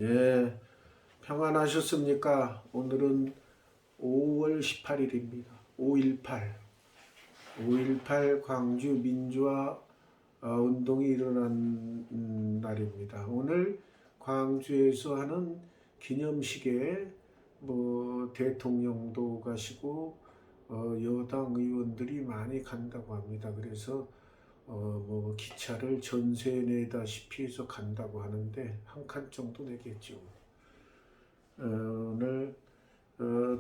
예, 평안하셨습니까? 오늘은 5월 18일입니다. 5.18. 5.18 광주 민주화 운동이 일어난 날입니다. 오늘 광주에서 하는 기념식에 대통령도 가시고 여당 의원들이 많이 간다고 합니다. 그래서 기차를 전세 내다시피 해서 간다고 하는데 한 칸 정도 내겠죠. 오늘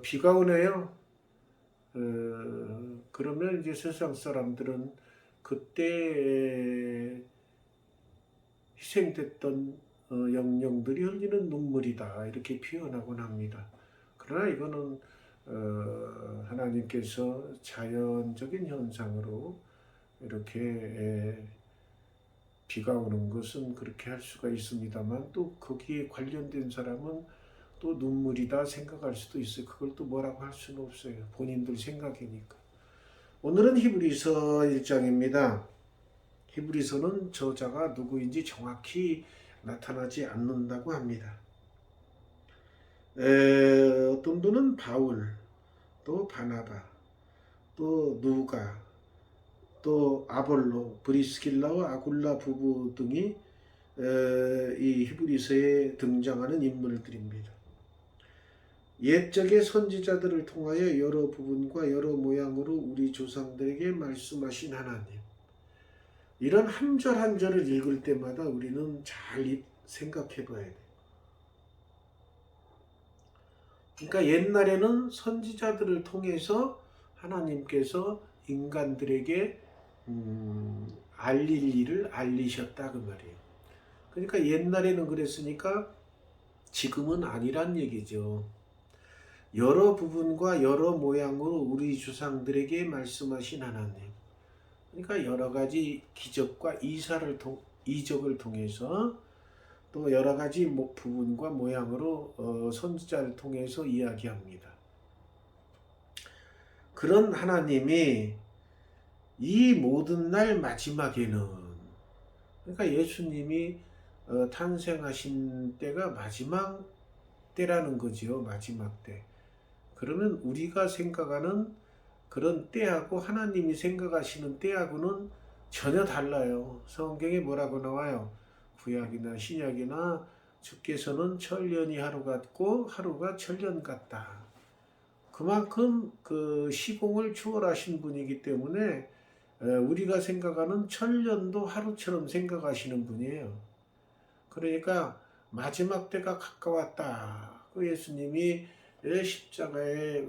비가 오네요. 그러면 이제 세상 사람들은 그때 희생됐던 영령들이 흘리는 눈물이다 이렇게 표현하곤 합니다. 그러나 이거는 하나님께서 자연적인 현상으로 이렇게 비가 오는 것은 그렇게 할 수가 있습니다만 또 거기에 관련된 사람은 또 눈물이다 생각할 수도 있어요. 그걸 또 뭐라고 할 수는 없어요. 본인들 생각이니까. 오늘은 히브리서 1장입니다. 히브리서는 저자가 누구인지 정확히 나타나지 않는다고 합니다. 어떤 분은 바울, 또 바나바, 또 누가, 또 아볼로, 브리스길라와 아굴라 부부 등이 이 히브리서에 등장하는 인물들입니다. 옛적의 선지자들을 통하여 여러 부분과 여러 모양으로 우리 조상들에게 말씀하신 하나님. 이런 한 절 한 절을 읽을 때마다 우리는 잘 생각해 봐야 돼. 그러니까 옛날에는 선지자들을 통해서 하나님께서 인간들에게 알릴 일을 알리셨다 그 말이에요. 그러니까 옛날에는 그랬으니까 지금은 아니란 얘기죠. 여러 부분과 여러 모양으로 우리 조상들에게 말씀하신 하나님. 그러니까 여러 가지 기적과 이적을 통해서 또 여러 가지 부분과 모양으로 선지자를 통해서 이야기합니다. 그런 하나님이 이 모든 날 마지막에는 그러니까 예수님이 탄생하신 때가 마지막 때라는 거지요. 마지막 때. 그러면 우리가 생각하는 그런 때하고 하나님이 생각하시는 때하고는 전혀 달라요. 성경에 뭐라고 나와요? 구약이나 신약이나 주께서는 천년이 하루 같고 하루가 천년 같다. 그만큼 그 시공을 초월하신 분이기 때문에 우리가 생각하는 천년도 하루처럼 생각하시는 분이에요. 그러니까 마지막 때가 가까웠다. 그 예수님이 십자가에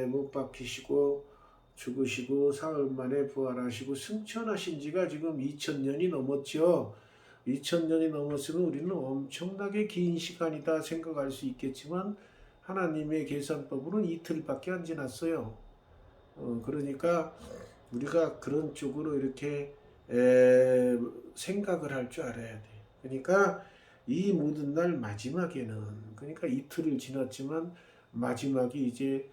못 박히시고 죽으시고 사흘 만에 부활하시고 승천하신 지가 지금 2000년이 넘었죠. 2000년이 넘었으면 우리는 엄청나게 긴 시간이다 생각할 수 있겠지만 하나님의 계산법으로는 이틀밖에 안 지났어요. 그러니까 우리가 그런 쪽으로 이렇게 생각을 할 줄 알아야 돼. 그러니까 이 모든 날 마지막에는 그러니까 이틀을 지났지만 마지막이 이제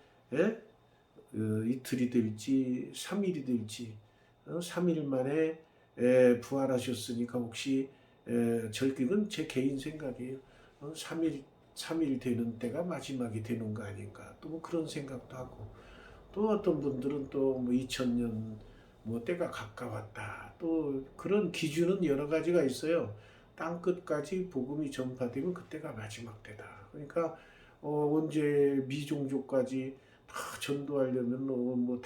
이틀이 될지 3일이 될지 3일 만에 부활하셨으니까 혹시 절기는 제 개인 생각이에요. 3일 되는 때가 마지막이 되는 거 아닌가 또 그런 생각도 하고 또 어떤 분들은 또 2000년 때가 가까웠다. 또 그런 기준은 여러 가지가 있어요. 땅 끝까지 복음이 전파되면 그때가 마지막 때다. 그러니까 언제 미종족까지 다 전도하려면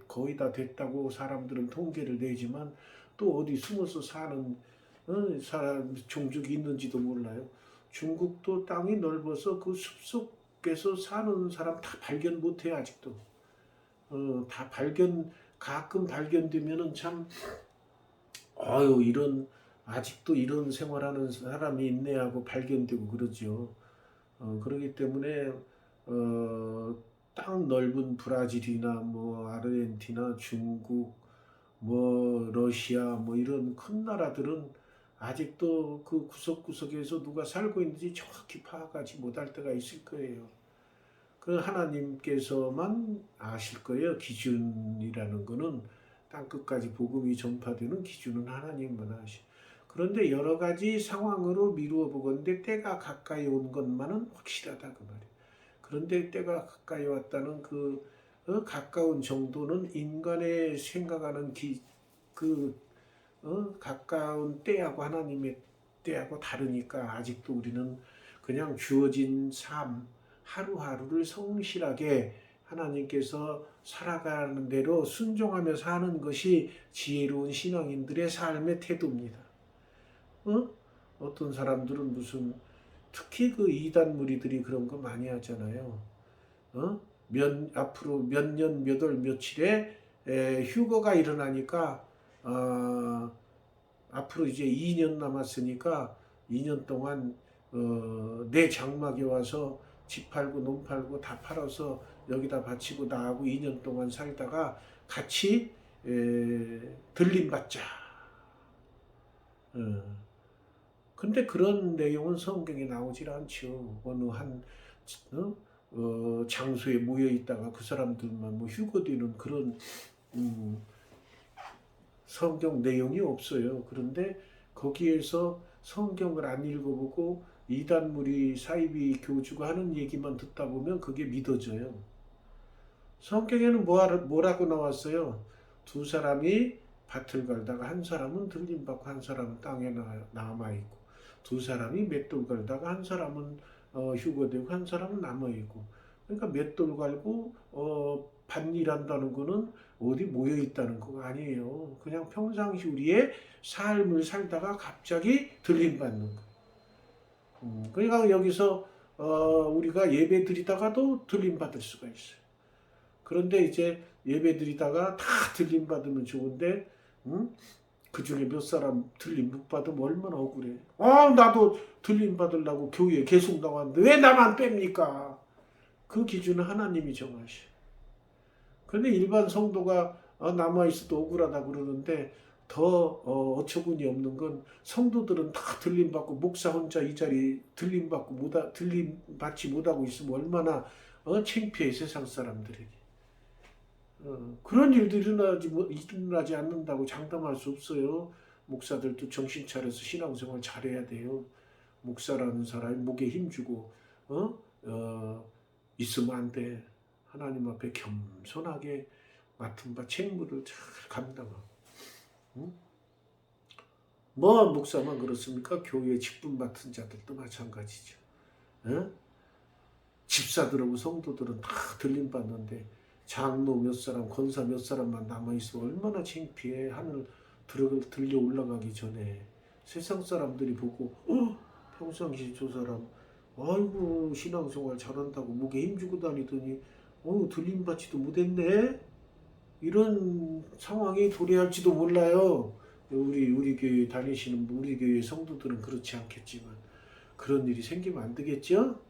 거의 다 됐다고 사람들은 통계를 내지만 또 어디 숨어서 사는 사람 종족이 있는지도 몰라요. 중국도 땅이 넓어서 그 숲속에서 사는 사람 다 발견 못해 아직도. 다 가끔 발견되면은 참, 이런, 아직도 이런 생활하는 사람이 있네 하고 발견되고 그러죠. 그러기 때문에, 땅 넓은 브라질이나 아르헨티나, 중국, 러시아, 이런 큰 나라들은 아직도 그 구석구석에서 누가 살고 있는지 정확히 파악하지 못할 때가 있을 거예요. 그 하나님께서만 아실 거예요. 기준이라는 거는 땅끝까지 복음이 전파되는 기준은 하나님만 아시. 그런데 여러 가지 상황으로 미루어 보건대 때가 가까이 온 것만은 확실하다 그 말이에요. 그런데 때가 가까이 왔다는 그 가까운 정도는 인간의 생각하는 그 가까운 때하고 하나님의 때하고 다르니까 아직도 우리는 그냥 주어진 삶 하루하루를 성실하게 하나님께서 살아가는 대로 순종하며 사는 것이 지혜로운 신앙인들의 삶의 태도입니다. 어떤 사람들은 무슨 특히 그 이단 무리들이 그런 거 많이 하잖아요. 앞으로 몇 년, 몇 월, 며칠에 휴거가 일어나니까 앞으로 이제 2년 남았으니까 2년 동안 내 장막에 와서 집 팔고 논 팔고 다 팔아서 여기다 바치고 나하고 2년 동안 살다가 같이 들림 받자. 근데 그런 내용은 성경에 나오질 않죠. 어느 한 장소에 모여 있다가 그 사람들만 뭐 휴거되는 그런 성경 내용이 없어요. 그런데 거기에서 성경을 안 읽어보고 이단무리 사이비 교주가 하는 얘기만 듣다 보면 그게 믿어져요. 성경에는 뭐라고 나왔어요? 두 사람이 밭을 갈다가 한 사람은 들림받고 한 사람은 땅에 남아있고, 두 사람이 맷돌 갈다가 한 사람은 휴거되고 한 사람은 남아있고. 그러니까 맷돌 갈고 밭일한다는 거는 어디 모여 있다는 거 아니에요. 그냥 평상시 우리의 삶을 살다가 갑자기 들림받는 거. 그러니까 여기서 우리가 예배 드리다가도 들림받을 수가 있어요. 그런데 이제 예배 드리다가 다 들림받으면 좋은데 그 중에 몇 사람 들림 못 받으면 얼마나 억울해. 나도 들림 받으려고 교회에 계속 나왔는데 왜 나만 뺍니까? 그 기준은 하나님이 정하셔. 그런데 일반 성도가 남아있어도 억울하다 그러는데 더 어처구니 없는 건 성도들은 다 들림받고 목사 혼자 이 자리 들림받지 못하고 있으면 얼마나 창피해 세상 사람들에게. 그런 일들이 일어나지 않는다고 장담할 수 없어요. 목사들도 정신 차려서 신앙생활 잘해야 돼요. 목사라는 사람이 목에 힘주고 있으면 안 돼. 하나님 앞에 겸손하게 맡은 바 책무를 잘 감당하고. 뭐 목사만 그렇습니까? 교회 직분 맡은 자들도 마찬가지죠. 집사들하고 성도들은 다 들림받는데 장로 몇 사람, 권사 몇 사람만 남아있으면 얼마나 창피해. 하늘 들려 올라가기 전에 세상 사람들이 보고 평상시 저 사람 아이고 신앙생활 잘한다고 목에 힘주고 다니더니 들림받지도 못했네. 이런 상황이 도래할지도 몰라요. 우리 교회 다니시는 우리 교회 성도들은 그렇지 않겠지만 그런 일이 생기면 안 되겠죠?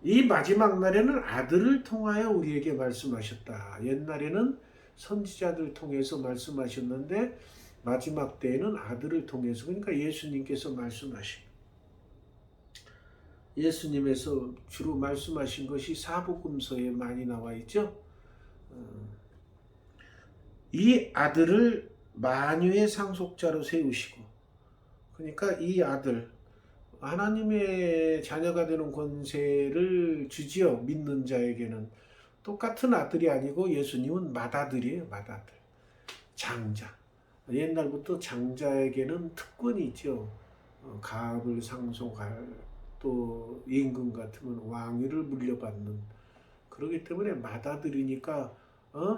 이 마지막 날에는 아들을 통하여 우리에게 말씀하셨다. 옛날에는 선지자들 통해서 말씀하셨는데 마지막 때에는 아들을 통해서, 그러니까 예수님께서 말씀하신, 예수님에서 주로 말씀하신 것이 사복음서에 많이 나와 있죠. 이 아들을 만유의 상속자로 세우시고, 그러니까 이 아들 하나님의 자녀가 되는 권세를 주지요. 믿는 자에게는. 똑같은 아들이 아니고 예수님은 맏아들이에요. 맏아들. 장자. 옛날부터 장자에게는 특권이 있죠. 가압을 상속할, 또 임금 같으면 왕위를 물려받는. 그렇기 때문에 맏아들이니까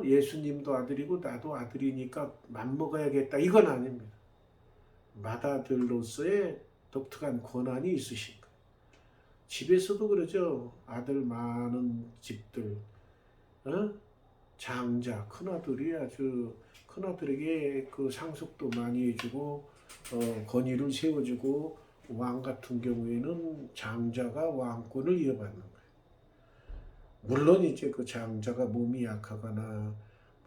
예수님도 아들이고 나도 아들이니까 맘먹어야겠다. 이건 아닙니다. 맏아들로서의 독특한 권한이 있으신 거예요. 집에서도 그러죠. 아들 많은 집들, 장자, 큰아들이 아주 큰아들에게 그 상속도 많이 해주고 권위를 세워주고, 왕 같은 경우에는 장자가 왕권을 이어받는 거예요. 물론 이제 그 장자가 몸이 약하거나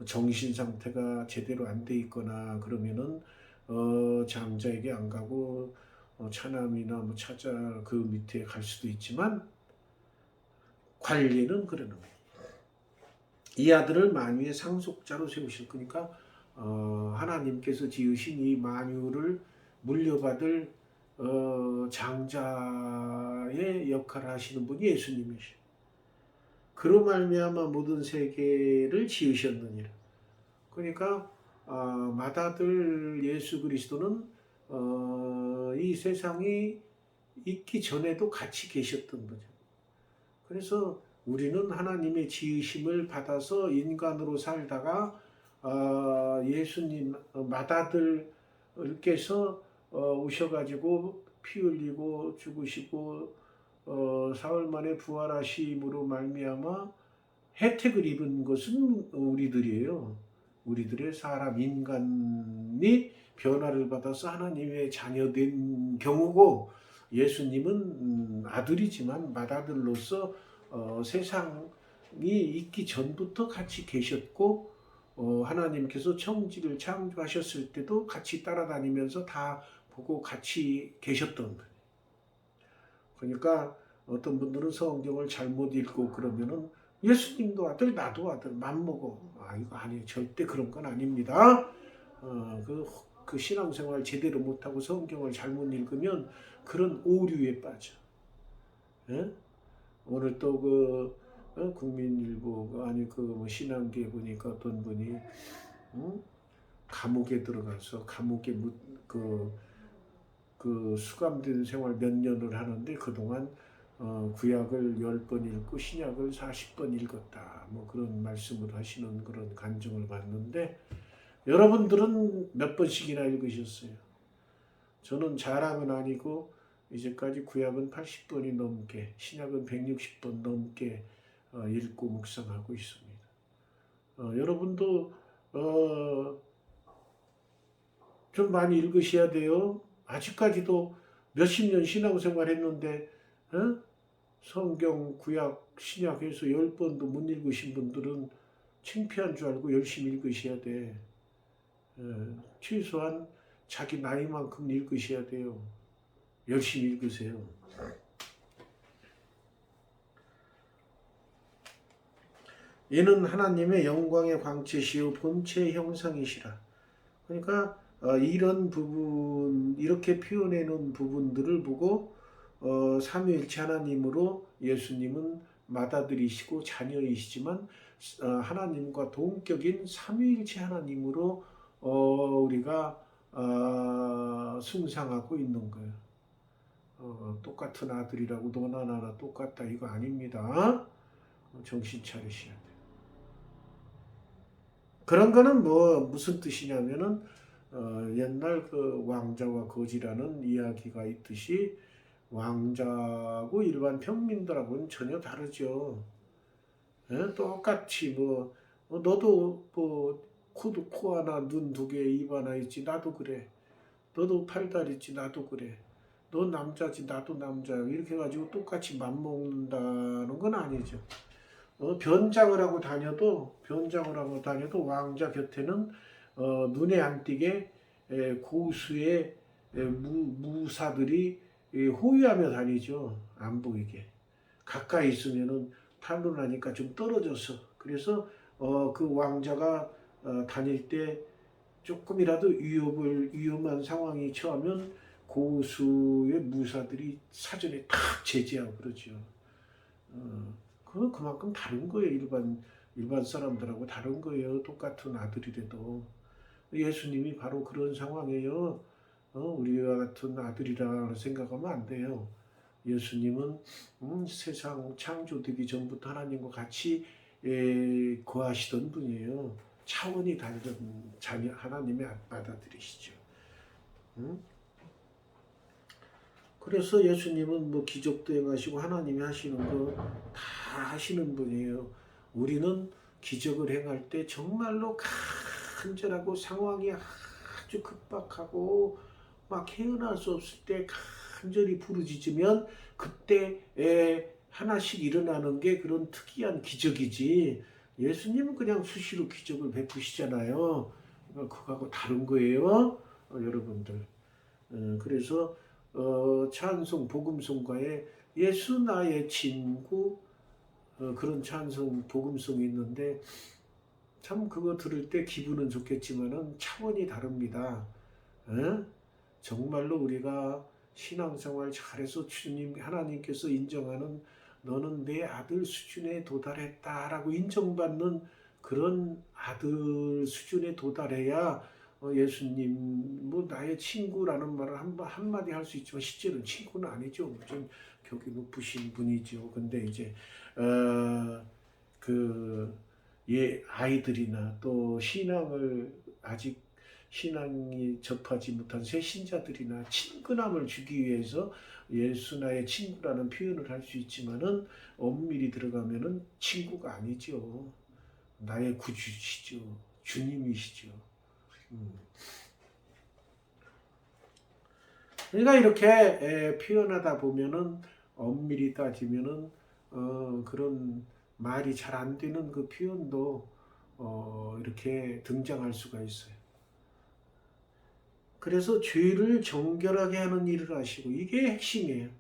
정신 상태가 제대로 안 돼 있거나 그러면은 장자에게 안 가고 차남이나 뭐 차자 그 밑에 갈 수도 있지만 관리는 그러는 거예요. 이 아들을 만유의 상속자로 세우실 거니까 하나님께서 지으신 이 만유를 물려받을 장자의 역할을 하시는 분이 예수님이시오. 그로 말미암아 모든 세계를 지으셨느니라. 그러니까 맏아들 예수 그리스도는 이 세상이 있기 전에도 같이 계셨던 거죠. 그래서 우리는 하나님의 지으심을 받아서 인간으로 살다가 예수님 맏아들께서 오셔가지고 피 흘리고 죽으시고 사흘 만에 부활하심으로 말미암아 혜택을 입은 것은 우리들이에요. 우리들의 사람 인간이 변화를 받아서 하나님의 자녀된 경우고, 예수님은 아들이지만 맏아들로서 세상이 있기 전부터 같이 계셨고, 하나님께서 천지를 창조하셨을 때도 같이 따라다니면서 다 보고 같이 계셨던 거예요. 그러니까 어떤 분들은 성경을 잘못 읽고 그러면은 예수님도 아들 나도 아들 맘먹어. 이거 아니에요. 절대 그런 건 아닙니다. 그 신앙생활 제대로 못하고 성경을 잘못 읽으면 그런 오류에 빠져. 예? 오늘 또 국민일보 아니 뭐 신앙계 보니까 어떤 분이 감옥에 들어가서 감옥에 그 수감된 생활 몇 년을 하는데 그동안 구약을 10번 읽고 신약을 40번 읽었다. 뭐 그런 말씀을 하시는 그런 간증을 봤는데, 여러분들은 몇 번씩이나 읽으셨어요? 저는 자랑은 아니고 이제까지 구약은 80번이 넘게, 신약은 160번 넘게 읽고 묵상하고 있습니다. 여러분도 좀 많이 읽으셔야 돼요. 아직까지도 몇십 년 신앙생활 했는데 성경, 구약, 신약에서 10번도 못 읽으신 분들은 창피한 줄 알고 열심히 읽으셔야 돼. 최소한 자기 나이만큼 읽으셔야 돼요. 열심히 읽으세요. 이는 하나님의 영광의 광채시요 본체의 형상이시라. 그러니까 이런 부분, 이렇게 표현해 놓은 부분들을 보고 삼위일체 하나님으로 예수님은 맏아들이시고 자녀이시지만 하나님과 동격인 삼위일체 하나님으로 우리가 숭상하고 있는 거예요. 똑같은 아들이라고 너나 나나 똑같다 이거 아닙니다. 정신 차리셔야 돼요. 그런 거는 무슨 뜻이냐면은 옛날 그 왕자와 거지라는 이야기가 있듯이 왕자하고 일반 평민들하고는 전혀 다르죠. 똑같이 너도 코 하나, 눈 2개, 입 하나 있지 나도 그래. 너도 팔다리 있지 나도 그래. 너 남자지 나도 남자야. 이렇게 해가지고 똑같이 맘먹는다는 건 아니죠. 변장을 하고 다녀도 왕자 곁에는 눈에 안 띄게 고수의 무사들이 호위하며 다니죠. 안 보이게. 가까이 있으면은 탄로나니까 좀 떨어져서. 그래서 그 왕자가 다닐 때 조금이라도 위험한 상황이 처하면 고수의 무사들이 사전에 탁 제지하고 그러죠. 그건 그만큼 다른 거예요. 일반 사람들하고 다른 거예요. 똑같은 아들이라도. 예수님이 바로 그런 상황이에요. 우리와 같은 아들이라 생각하면 안 돼요. 예수님은 세상 창조되기 전부터 하나님과 같이 거하시던 분이에요. 차원이 다른 자녀 하나님의 아들이시죠. 그래서 예수님은 기적도 행하시고 하나님이 하시는 거 다 하시는 분이에요. 우리는 기적을 행할 때 정말로 간절하고 상황이 아주 급박하고 막 헤어날 수 없을 때 간절히 부르짖으면 그때 하나씩 일어나는 게 그런 특이한 기적이지, 예수님은 그냥 수시로 기적을 베푸시잖아요. 그거하고 다른 거예요. 여러분들. 그래서 찬송 복음송가에 예수 나의 친구 그런 찬송 복음송이 있는데 참 그거 들을 때 기분은 좋겠지만은 차원이 다릅니다. 에? 정말로 우리가 신앙생활 잘해서 주님 하나님께서 인정하는 너는 내 아들 수준에 도달했다라고 인정받는 그런 아들 수준에 도달해야 예수님 뭐 나의 친구라는 말을 한마디 할 수 있지만 실제로는 친구는 아니죠. 무슨 격이 높으신 분이죠. 근데 이제 그 아이들이나 또 신앙을 아직 신앙이 접하지 못한 새 신자들이나 친근함을 주기 위해서 예수 나의 친구라는 표현을 할 수 있지만은 엄밀히 들어가면은 친구가 아니죠. 나의 구주시죠. 주님이시죠. 그러니까 이렇게 표현하다 보면은 엄밀히 따지면은 그런 말이 잘 안 되는 그 표현도 이렇게 등장할 수가 있어요. 그래서 죄를 정결하게 하는 일을 하시고 이게 핵심이에요.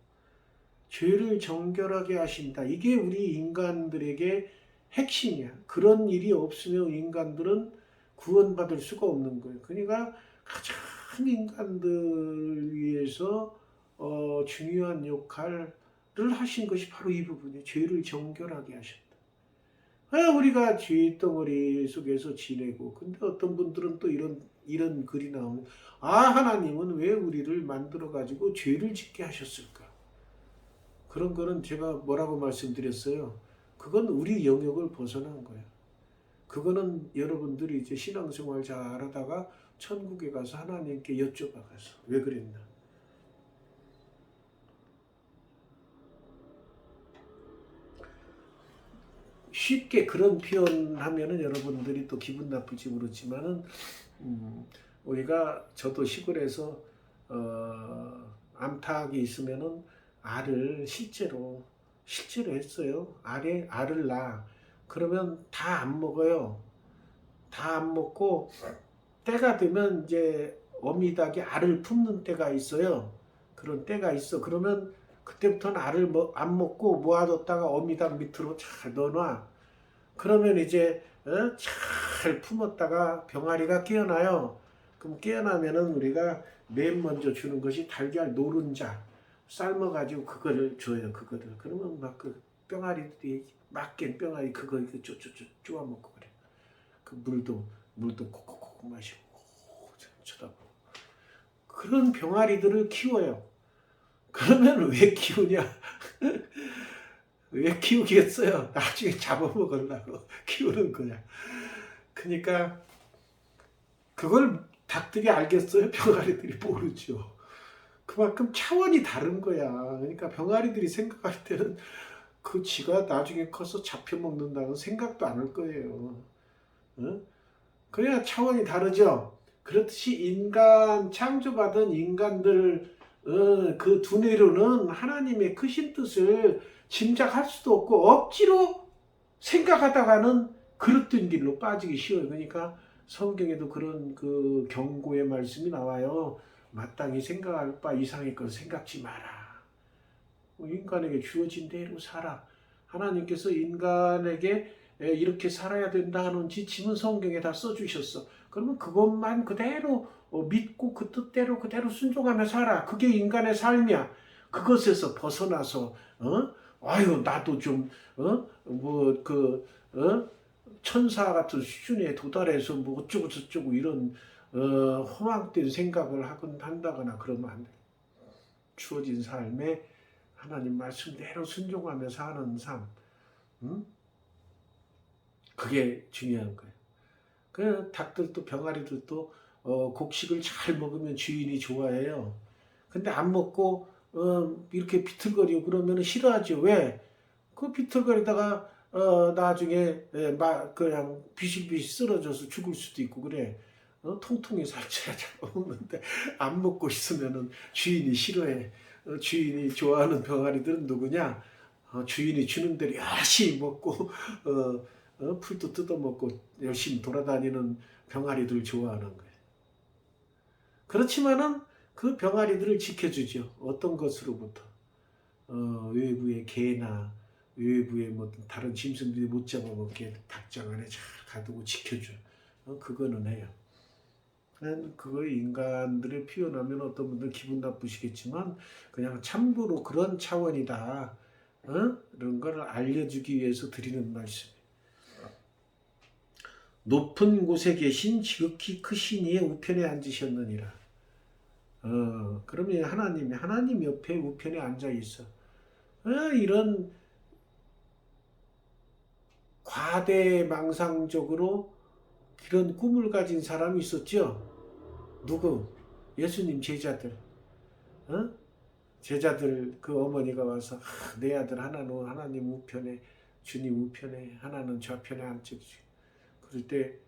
죄를 정결하게 하신다. 이게 우리 인간들에게 핵심이야. 그런 일이 없으면 인간들은 구원받을 수가 없는 거예요. 그러니까 가장 인간들 위해서 중요한 역할을 하신 것이 바로 이 부분이에요. 죄를 정결하게 하셨다. 우리가 죄 덩어리 속에서 지내고, 근데 어떤 분들은 또 이런 글이 나오면, 하나님은 왜 우리를 만들어가지고 죄를 짓게 하셨을까? 그런 거는 제가 뭐라고 말씀드렸어요? 그건 우리 영역을 벗어난 거예요. 그거는 여러분들이 이제 신앙생활 잘 하다가 천국에 가서 하나님께 여쭤봐가서 왜 그랬나? 쉽게 그런 표현하면은 여러분들이 또 기분 나쁠지 모르지만은 우리가 저도 시골에서 암탉이 있으면은 알을 실제로 했어요. 알을 낳아. 그러면 다 안 먹어요. 다 안 먹고 때가 되면 이제 어미닭이 알을 품는 때가 있어요. 그런 때가 있어. 그러면 그때부터는 알을 안 먹고 모아뒀다가 어미닭 밑으로 잘 넣어놔. 그러면 이제 잘 품었다가 병아리가 깨어나요. 그럼 깨어나면은 우리가 맨 먼저 주는 것이 달걀 노른자 삶아가지고 그거를 줘요. 그거를. 그러면 막 그 병아리들이 막 깬 병아리 그거 쪼아 먹고 그래. 그 물도 콕콕콕 마시고 쳐다보고. 그런 병아리들을 키워요. 그러면 왜 키우냐? 왜 키우겠어요? 나중에 잡아먹으려고 키우는 거야. 그러니까 그걸 닭들이 알겠어요? 병아리들이 모르죠. 그만큼 차원이 다른 거야. 그러니까 병아리들이 생각할 때는 그 지가 나중에 커서 잡혀먹는다는 생각도 안 할 거예요. 응? 그래야 차원이 다르죠. 그렇듯이 창조받은 인간들 그 두뇌로는 하나님의 크신 뜻을 짐작할 수도 없고 억지로 생각하다가는 그릇된 길로 빠지기 쉬워요. 그러니까 성경에도 그런 그 경고의 말씀이 나와요. 마땅히 생각할 바 이상의 것을 생각지 마라. 인간에게 주어진 대로 살아. 하나님께서 인간에게 이렇게 살아야 된다 하는 지침은 성경에 다 써주셨어. 그러면 그것만 그대로 믿고 그 뜻대로 그대로 순종하며 살아. 그게 인간의 삶이야. 그것에서 벗어나서 아유 나도 좀 천사 같은 수준에 도달해서 뭐 어쩌고 저쩌고 이런 허망된 생각을 한다거나 그러면 안 돼. 주어진 삶에 하나님 말씀대로 순종하며 사는 삶, 그게 중요한 거예요. 그 닭들도 병아리들도 곡식을 잘 먹으면 주인이 좋아해요. 근데 안 먹고 이렇게 비틀거리고 그러면 싫어하죠. 왜? 그 비틀거리다가 나중에 그냥 비실비실 쓰러져서 죽을 수도 있고 그래. 통통이 살쪄야 잡아먹는데 안 먹고 있으면은 주인이 싫어해. 주인이 좋아하는 병아리들은 누구냐? 주인이 주는 대로 열심히 먹고 풀도 뜯어먹고 열심히 돌아다니는 병아리들 좋아하는 거예요. 그렇지만은 그 병아리들을 지켜주죠. 어떤 것으로부터? 외부의 개나 외부에 뭐 다른 짐승들이 못 잡아먹게 닭장 안에 잘 가두고 지켜줘. 그거는 해요. 그거 인간들의 표현하면 어떤 분들 기분 나쁘시겠지만 그냥 참고로 그런 차원이다. 이런 걸 알려주기 위해서 드리는 말씀. 높은 곳에 계신 지극히 크신 이의 우편에 앉으셨느니라. 그러면 하나님 옆에 우편에 앉아 있어. 이런 과대망상적으로 그런 꿈을 가진 사람이 있었죠. 누구? 예수님 제자들. 제자들 그 어머니가 와서 내 아들 하나는 하나님 우편에 주님 우편에 하나는 좌편에 앉지. 그럴 때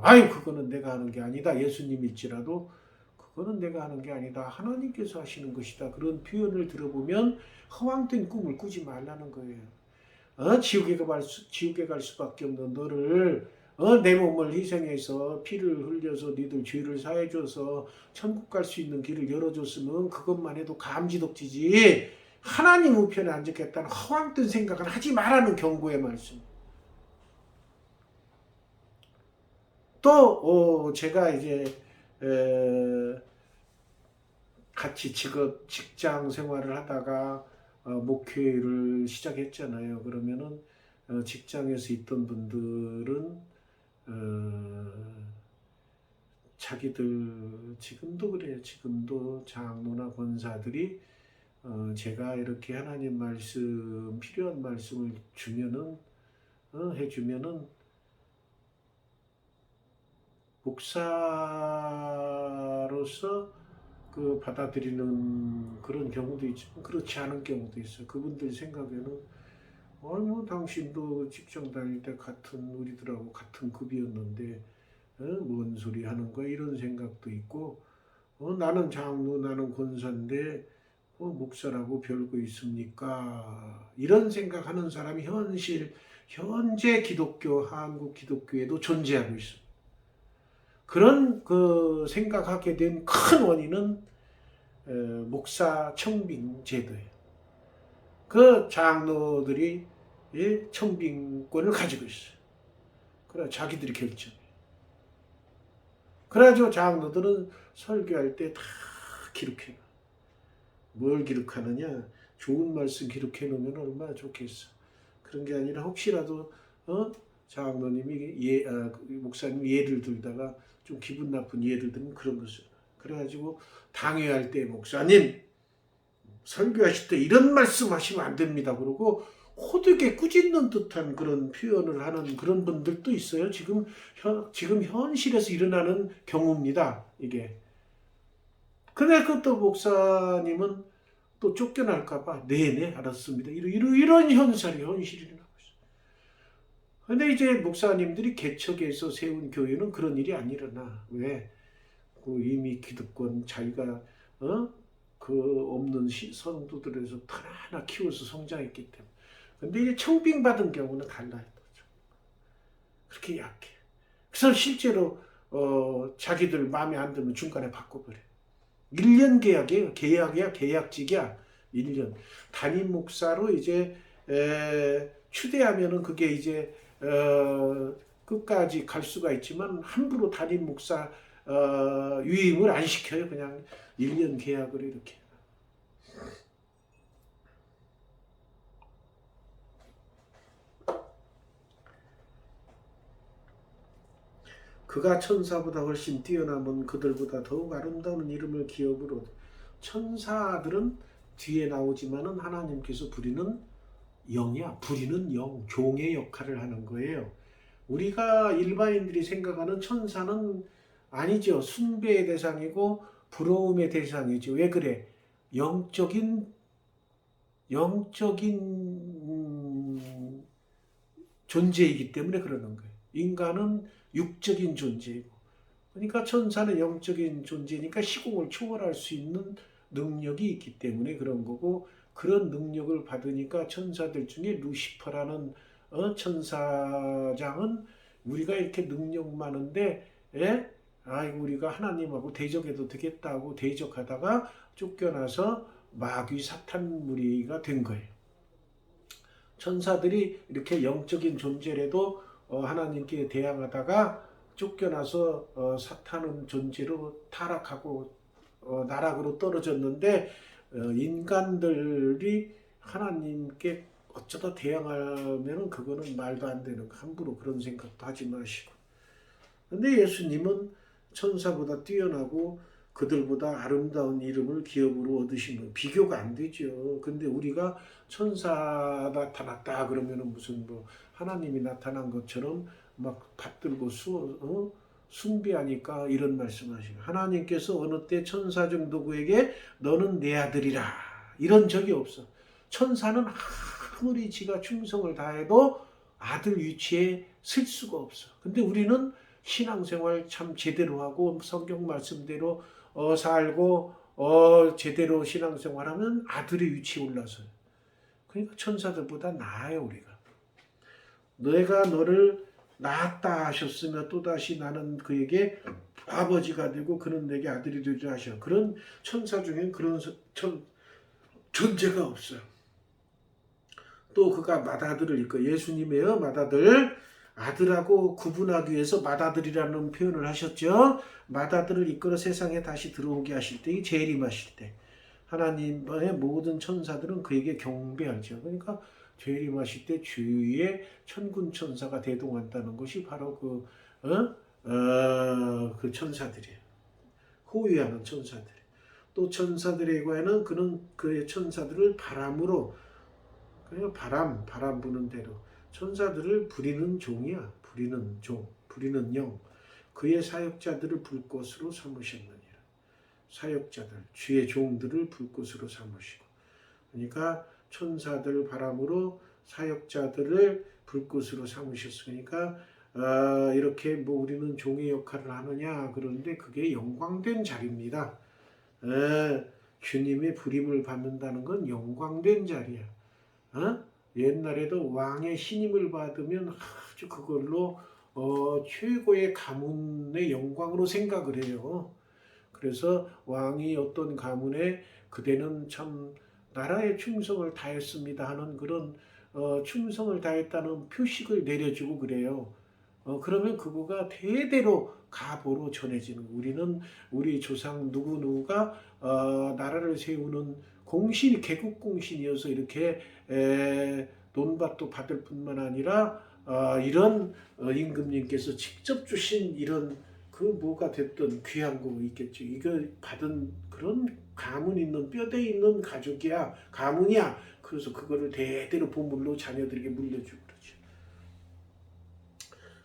아이 그거는 내가 하는 게 아니다. 예수님일지라도 그거는 내가 하는 게 아니다. 하나님께서 하시는 것이다. 그런 표현을 들어보면 허황된 꿈을 꾸지 말라는 거예요. 지옥에 갈 수밖에 없는 너를 내 몸을 희생해서 피를 흘려서 니들 죄를 사해줘서 천국 갈 수 있는 길을 열어줬으면 그것만 해도 감지덕지지 하나님 우편에 앉겠다는 허황된 생각은 하지 말라는 경고의 말씀. 또 제가 이제 같이 직장 생활을 하다가 목회를 시작했잖아요. 그러면은 직장에서 있던 분들은 자기들 지금도 그래요. 지금도 장로나 권사들이 제가 이렇게 하나님 말씀 필요한 말씀을 주면은 해주면은 목사로서 그 받아들이는 그런 경우도 있지만 그렇지 않은 경우도 있어요. 그분들 생각에는 뭐 당신도 직장 다닐 때 같은 우리들하고 같은 급이었는데 뭔 소리 하는 거야 이런 생각도 있고 나는 장로 나는 권사인데 목사라고 별거 있습니까? 이런 생각하는 사람이 현재 기독교 한국 기독교에도 존재하고 있습니다. 그런 그 생각하게 된 큰 원인은 목사 청빙 제도예요. 그 장로들이 청빙권을 가지고 있어요. 그래 자기들이 결정해요. 그래가지고 장로들은 설교할 때 다 기록해요. 뭘 기록하느냐? 좋은 말씀 기록해 놓으면 얼마나 좋겠어. 그런 게 아니라 혹시라도 장로님이 목사님 예를 들다가 좀 기분 나쁜 예를 들면 그런 것을 그래가지고 당회할 때 목사님 설교하실 때 이런 말씀 하시면 안 됩니다. 그러고 호되게 꾸짖는 듯한 그런 표현을 하는 그런 분들도 있어요. 지금 현실에서 일어나는 경우입니다. 이게. 근데 그것도 목사님은 또 쫓겨날까봐 네네 알았습니다. 이런 현실이 나고 있어요. 근데 이제 목사님들이 개척해서 세운 교회는 그런 일이 안 일어나. 왜? 그 이미 기득권 자기가 그 없는 성도들에서 하나 키워서 성장했기 때문에. 근데 이제 청빙받은 경우는 달라요. 그렇게 약해. 그래서 실제로 자기들 마음에 안 들면 중간에 바꿔버려. 1년 계약이에요. 계약직이야. 1년. 담임 목사로 이제 추대하면은 그게 이제 끝까지 갈 수가 있지만 함부로 담임 목사 유임을 안 시켜요. 그냥 1년 계약을 이렇게. 그가 천사보다 훨씬 뛰어남은 그들보다 더욱 아름다운 이름을 기업으로 천사들은 뒤에 나오지만은 하나님께서 부리는 영이야. 부리는 영, 종의 역할을 하는 거예요. 우리가 일반인들이 생각하는 천사는 아니죠. 숭배의 대상이고 부러움의 대상이죠. 왜 그래? 영적인 존재이기 때문에 그러는 거예요. 인간은 육적인 존재이고, 그러니까 천사는 영적인 존재니까 시공을 초월할 수 있는 능력이 있기 때문에 그런 거고, 그런 능력을 받으니까 천사들 중에 루시퍼라는 천사장은 우리가 이렇게 능력 많은데 우리가 하나님하고 대적해도 되겠다고 대적하다가 쫓겨나서 마귀 사탄 무리가 된 거예요. 천사들이 이렇게 영적인 존재라도 하나님께 대항하다가 쫓겨나서 사탄은 존재로 타락하고 나락으로 떨어졌는데 인간들이 하나님께 어쩌다 대항하면은 그거는 말도 안 되는 함부로 그런 생각도 하지 마시고. 근데 예수님은 천사보다 뛰어나고 그들보다 아름다운 이름을 기업으로 얻으신 거 비교가 안 되죠. 근데 우리가 천사 나타났다 그러면은 무슨 뭐 하나님이 나타난 것처럼 막 받들고 숭배하니까 이런 말씀하시고, 하나님께서 어느 때 천사 정도에게 너는 내 아들이라 이런 적이 없어. 천사는 아무리 지가 충성을 다해도 아들 위치에 쓸 수가 없어. 근데 우리는 신앙생활 참 제대로 하고 성경 말씀대로 살고 제대로 신앙생활하면 아들의 위치에 올라서요. 그러니까 천사들보다 나아요. 우리가 내가 너를 낳았다 하셨으며 또다시 나는 그에게 아버지가 되고 그는 내게 아들이 되리라 하셔. 그런 천사 중엔 그런 존재가 없어요. 또 그가 맏아들을 이끌어, 예수님의 맏아들, 아들하고 구분하기 위해서 맏아들이라는 표현을 하셨죠. 맏아들을 이끌어 세상에 다시 들어오게 하실 때, 재림하실 때 하나님의 모든 천사들은 그에게 경배하죠. 그러니까 재림하실 때 주위에 천군 천사가 대동한다는 것이 바로 그 천사들이에요. 호위하는 천사들. 또 천사들에 관해는 그는 그의 천사들을 바람으로, 그러니까 바람 부는 대로 천사들을 부리는 종이야. 부리는 종, 부리는 영. 그의 사역자들을 불꽃으로 삼으셨느니라. 사역자들, 주의 종들을 불꽃으로 삼으시고. 그러니까 천사들 바람으로 사역자들을 불꽃으로 삼으셨으니까 이렇게 뭐 우리는 종의 역할을 하느냐 그러는데 그게 영광된 자리입니다. 주님의 부림을 받는다는 건 영광된 자리야. 옛날에도 왕의 신임을 받으면 아주 그걸로 최고의 가문의 영광으로 생각을 해요. 그래서 왕이 어떤 가문에 그대는 참 나라에 충성을 다했습니다 하는 그런 충성을 다했다는 표식을 내려주고 그래요. 그러면 그거가 대대로 가보로 전해지는, 우리는 우리 조상 누구누구가 나라를 세우는 공신, 개국 공신이어서 이렇게 논밭도 받을 뿐만 아니라 이런 임금님께서 직접 주신 이런 그 뭐가 됐든 귀한 거 있겠죠. 이거 받은 그런 가문 있는 뼈대 있는 가족이야, 가문이야. 그래서 그거를 대대로 보물로 자녀들에게 물려주고 그러죠.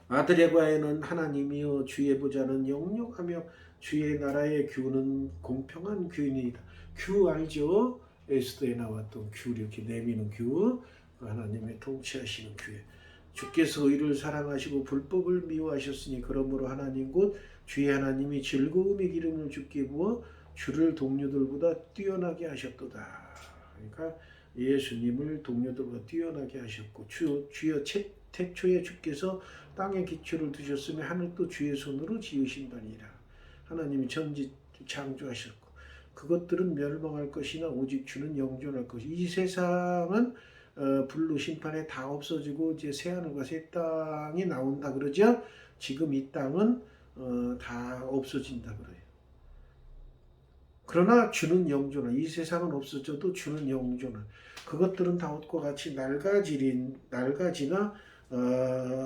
아들의 과에는 하나님이여 주의 보좌는 영영하며 주의 나라의 규는 공평한 규이니이다. 규 알죠? 에스더에 나왔던 규, 이렇게 내미는 규, 하나님의 통치하시는 규에 주께서 의를 사랑하시고 불법을 미워하셨으니 그러므로 하나님 곧 주의 하나님이 즐거움의 기름을 주께 부어 주를 동료들보다 뛰어나게 하셨도다. 그러니까 예수님을 동료들보다 뛰어나게 하셨고, 주여 태초에 주께서 땅의 기초를 두셨으며 하늘도 주의 손으로 지으신다니라. 하나님이 천지 창조하셨고 그것들은 멸망할 것이나 오직 주는 영존할 것이. 이 세상은 불로 심판에 다 없어지고 이제 새 하늘과 새 땅이 나온다 그러죠. 지금 이 땅은 다 없어진다 그래요. 그러나 주는 영존할, 이 세상은 없어져도 주는 영존할. 그것들은 다 옷과 같이 낡아지나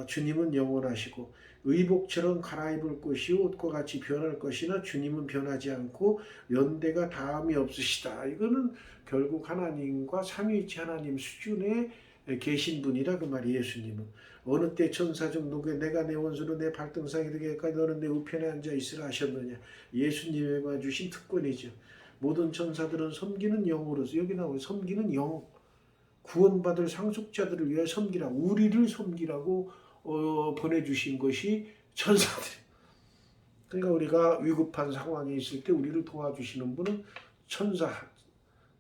주님은 영원하시고 의복처럼 갈아입을 것이요 옷과 같이 변할 것이나 주님은 변하지 않고 연대가 다함이 없으시다. 이거는 결국 하나님과 삼위일체 하나님 수준에 계신 분이라 그 말이. 예수님은 어느 때 천사 중 누구에 내가 내 원수로 내 발등상에 되게까지 너는 내 우편에 앉아 있으라 하셨느냐. 예수님에게 주신 특권이죠. 모든 천사들은 섬기는 영으로서, 여기 나오는 섬기는 영, 구원받을 상속자들을 위해 섬기라, 우리를 섬기라고 보내주신 것이 천사들. 그러니까 우리가 위급한 상황에 있을 때 우리를 도와주시는 분은 천사,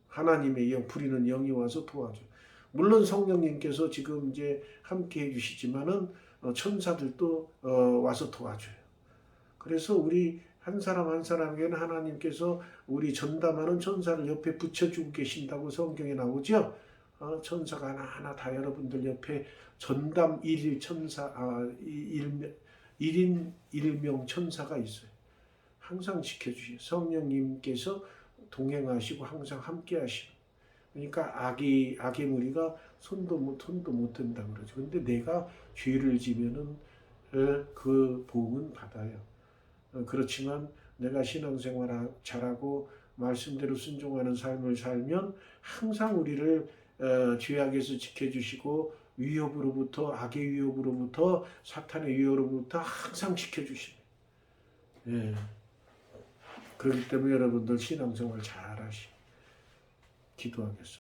하나님의 영, 부리는 영이 와서 도와줘. 물론 성령님께서 지금 이제 함께 해주시지만은 천사들도 와서 도와줘요. 그래서 우리 한 사람 한 사람에게는 하나님께서 우리 전담하는 천사를 옆에 붙여주고 계신다고 성경에 나오죠. 천사가 하나하나 다 여러분들 옆에 전담 일일 천사, 일인 일명 천사가 있어요. 항상 지켜주시고 성령님께서 동행하시고 항상 함께 하시고. 그러니까 악의 무리가 손도 못 든다 그러죠. 근데 내가 죄를 지면은 그 보응은 받아요. 그렇지만 내가 신앙생활 잘하고 말씀대로 순종하는 삶을 살면 항상 우리를 죄악에서 지켜주시고 위협으로부터, 악의 위협으로부터, 사탄의 위협으로부터 항상 지켜주십니다. 예. 그렇기 때문에 여러분들 신앙생활 잘하시 기도하겠습니다.